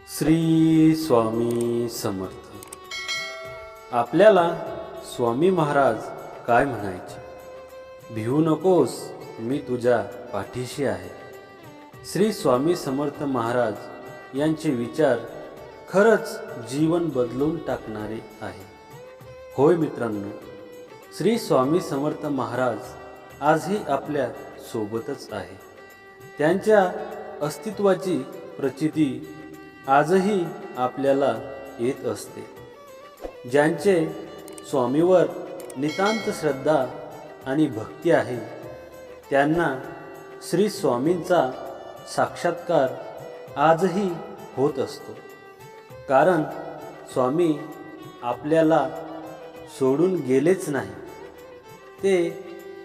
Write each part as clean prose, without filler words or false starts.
श्री स्वामी समर्थ। आपल्याला स्वामी महाराज काय म्हणायचे? भिवू नकोस, मी तुझ्या पाठीशी आहे। श्री स्वामी समर्थ महाराज यांचे विचार खरंच जीवन बदलून टाकणारे आहे। होय मित्रांनो, श्री स्वामी समर्थ महाराज आजही आपल्या सोबतच आहे। त्यांच्या अस्तित्वाची प्रचिती आजही आपल्याला येत असते। ज्यांचे स्वामीवर नितांत श्रद्धा आणि भक्ती आहे त्यांना श्री स्वामींचा साक्षात्कार आजही होत असतो। कारण स्वामी आपल्याला सोडून गेलेच नाही, ते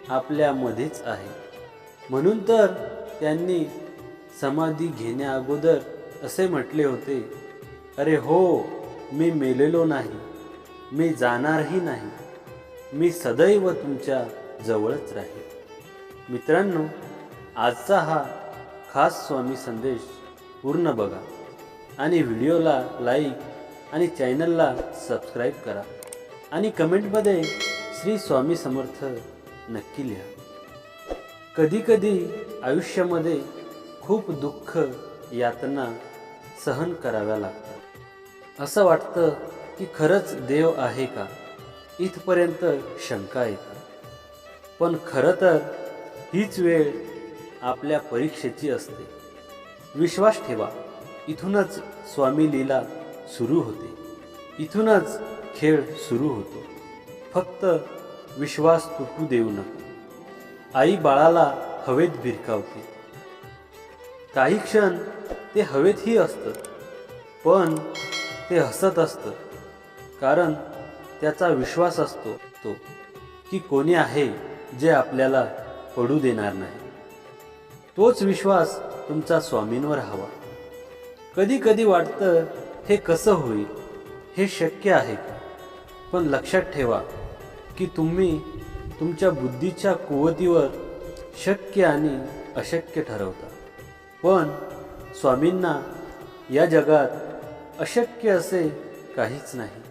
आपल्यामध्येच आहे। म्हणून तर त्यांनी समाधी घेण्याअगोदर असे म्हटले होते, अरे हो, मी मेलेलो नाही, मी जाणारही नाही, मी सदैव तुमच्या जवळच राहील। मित्रांनो, आजचा हा खास स्वामी संदेश पूर्ण बघा आणि व्हिडिओला लाईक आणि चॅनलला सबस्क्राईब करा आणि कमेंटमध्ये श्री स्वामी समर्थ नक्की लिहा। कधीकधी आयुष्यामध्ये खूप दुःख, यातना सहन कराव्या लागतात। असं वाटतं की खरंच देव आहे का, इथपर्यंत शंका येते। पण खरं तर हीच वेळ आपल्या परीक्षेची असते। विश्वास ठेवा, इथूनच स्वामी लीला सुरू होते, इथूनच खेळ सुरू होतो। फक्त विश्वास तुटू देऊ नका। आई बाळाला हवेत भिरकावते, काही क्षण ते हवेतही असतं, पण ते हसत असतं, कारण त्याचा विश्वास असतो की कोणी आहे जे आपल्याला पडू देणार नाही। तोच विश्वास तुमचा स्वामींवर हवा। कधी कधी वाटतं, हे कसं होईल, हे शक्य आहे का? पण लक्षात ठेवा की तुम्ही तुमच्या बुद्धीच्या कुवतीवर शक्य आणि अशक्य ठरवता, पण स्वामींना या जगात अशक्य असे काहीच नाही।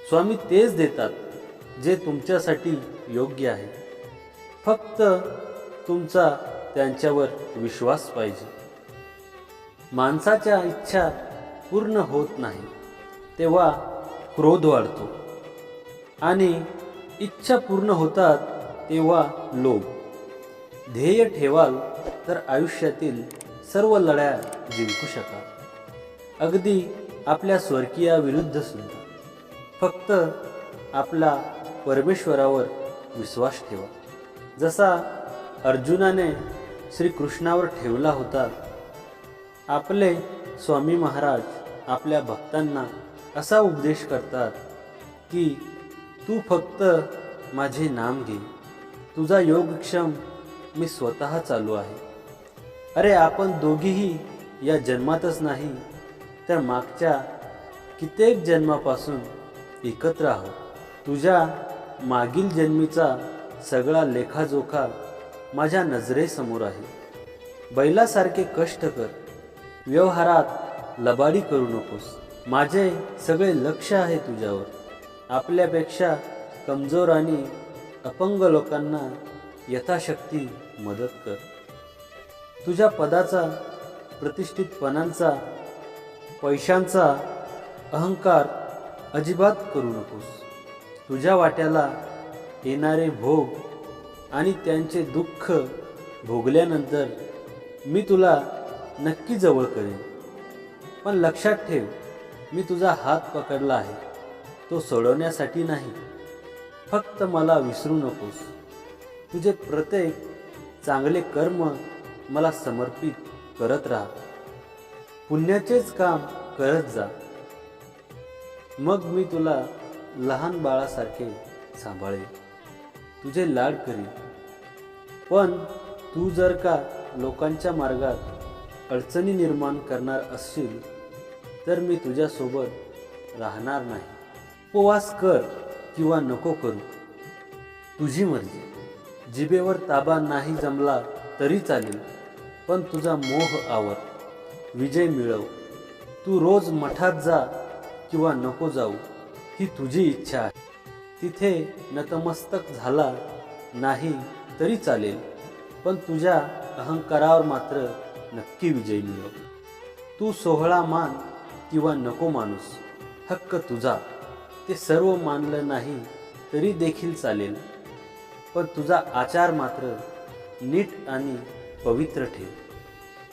स्वामी तेच देतात जे तुमच्यासाठी योग्य आहे। फक्त तुमचा त्यांच्यावर विश्वास पाहिजे। माणसाच्या इच्छा पूर्ण होत नाही तेव्हा क्रोध वाढतो, आणि इच्छा पूर्ण होतात तेव्हा लोभ। ध्येय ठेवाल तर आयुष्यातील सर्व लढ्या जिंकू शकाल, अगदी आपल्या स्वर्गीयाविरुद्ध सुद्धा। फक्त आपला परमेश्वरावर विश्वास ठेवा, जसा अर्जुनाने श्रीकृष्णावर ठेवला होता। आपले स्वामी महाराज आपल्या भक्तांना असा उपदेश करतात की तू फक्त माझे नाम घे, तुझा योगक्षम मी स्वतः चालू आहे। अरे, आपण दोघीही या जन्मातच नाही तर मागच्या कित्येक जन्मापासून एकत्र आहोत। तुझ्या मागील जन्मीचा सगळा लेखाजोखा माझ्या नजरेसमोर आहे। बैलासारखे कष्ट कर, व्यवहारात लबाडी करू नकोस। माझे सगळे लक्ष आहे तुझ्यावर। आपल्यापेक्षा कमजोर आणि अपंग लोकांना यथाशक्ती मदत कर। तुझ्या पदाचा, प्रतिष्ठितपणांचा, पैशांचा अहंकार अजिबात करू नकोस। तुझ्या वाट्याला येणारे भोग आणि त्यांचे दुःख भोगल्यानंतर मी तुला नक्की जवळ करेन। पण लक्षात ठेव, मी तुझा हात पकडला आहे तो सोडवण्यासाठी नाही। फक्त मला विसरू नकोस। तुझे प्रत्येक चांगले कर्म मला समर्पित करत राहा। पुण्याचेच काम करत जा, मग मी तुला लहान बाळासारखे सांभाळेन, तुझे लाड करीन। पण तू जर का लोकांच्या मार्गात अडचणी निर्माण करणार असशील तर मी तुझ्यासोबत राहणार नाही। उपवास कर किंवा नको करू, तुझी मर्जी। जिभेवर ताबा नाही जमला तरी चालेल, पण तुझा मोह आवर, विजय मिळव। तू रोज मठात जा किंवा नको जाऊ ही तुझी इच्छा आहे. तिथे नतमस्तक झाला नाही तरी चालेल, पण तुझ्या अहंकारावर मात्र नक्की विजय मिळव. तू सोहळा मान किंवा नको माणूस, हक्क तुझा. ते सर्व मानलं नाही तरी देखील चालेल, पण तुझा आचार मात्र नीट आणि पवित्र ठेव.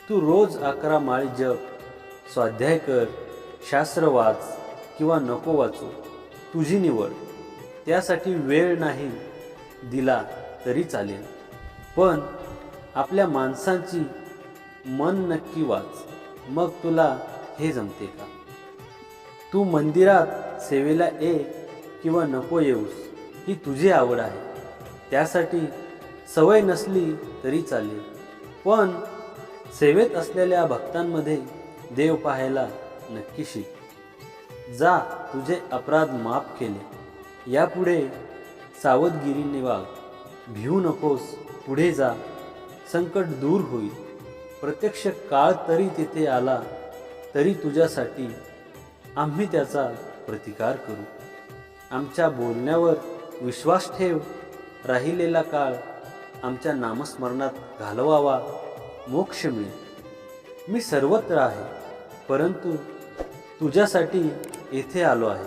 तू रोज 11 माळी जप, स्वाध्याय कर, शास्त्र वाच किंवा नको वाचू, तुझी निवड. त्यासाठी वेळ नाही दिला तरी चालेल, पण आपल्या माणसांची मन नक्की वाच. मग तुला हे जमते का? तू मंदिरात सेवेला ये किंवा नको येऊस ही तुझी आवड आहे. त्यासाठी सवय नसली तरी चालेल, पण सेवेत असलेल्या भक्तांमध्ये देव पाहायला नक्की शिक. जा, तुझे अपराध माफ केले. यापुढे सावधगिरीने वाग. भिवू नकोस, पुढे जा. संकट दूर होईल. प्रत्यक्ष काळ तरी तिथे आला तरी तुझ्यासाठी आम्ही त्याचा प्रतिकार करू. आमच्या बोलण्यावर विश्वास ठेव. राहिलेला काळ आमच्या नामस्मरणात घालवावा, मोक्ष मिळेल. मी सर्वत्र आहे, परंतु तुझ्यासाठी येथे आलो आहे,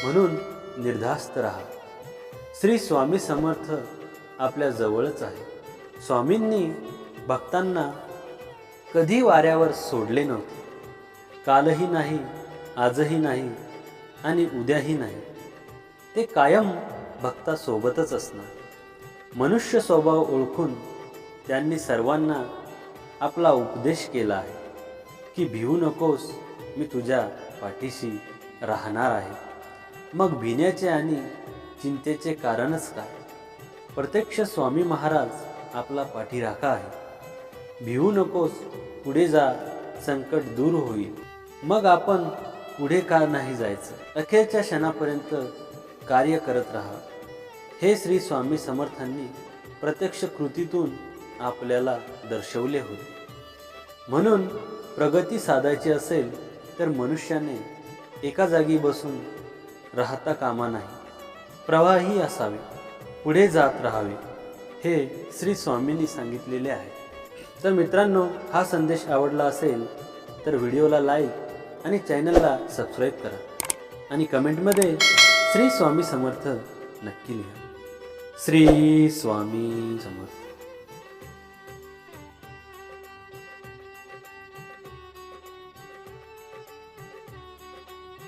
म्हणून निर्धास्त राहा. श्री स्वामी समर्थ आपल्या जवळच आहे. स्वामींनी भक्तांना कधी वाऱ्यावर सोडले नव्हते. कालही नाही, आजही नाही आणि उद्याही नाही. ते कायम भक्तासोबतच असणार. मनुष्य स्वभाव ओळखून त्यांनी सर्वांना आपला उपदेश केला आहे की भिवू नकोस, मी तुझ्या पाठीशी राहणार आहे. मग भिण्याचे आणि चिंतेचे कारणच काय? प्रत्यक्ष स्वामी महाराज आपला पाठीराखा आहे. भिवू नकोस, पुढे जा, संकट दूर होईल. मग आपण पुढे का नाही जायचं? अखेरच्या क्षणापर्यंत कार्य करत राहा. हे श्री स्वामी समर्थांनी प्रत्यक्ष कृतीतून आपल्याला दर्शवले होते. म्हणून प्रगती साधायची असेल तर मनुष्याने एका जागी बसून राहता कामा नाही. प्रवाही असावे, पुढे जात राहावे, हे श्री स्वामींनी सांगितलेले आहे. तर मित्रांनो, हा संदेश आवडला असेल तर व्हिडिओला लाईक आणि चॅनलला सबस्क्राईब करा आणि कमेंटमध्ये श्री स्वामी समर्थ नक्की लिहा. श्री स्वामी समर्थ.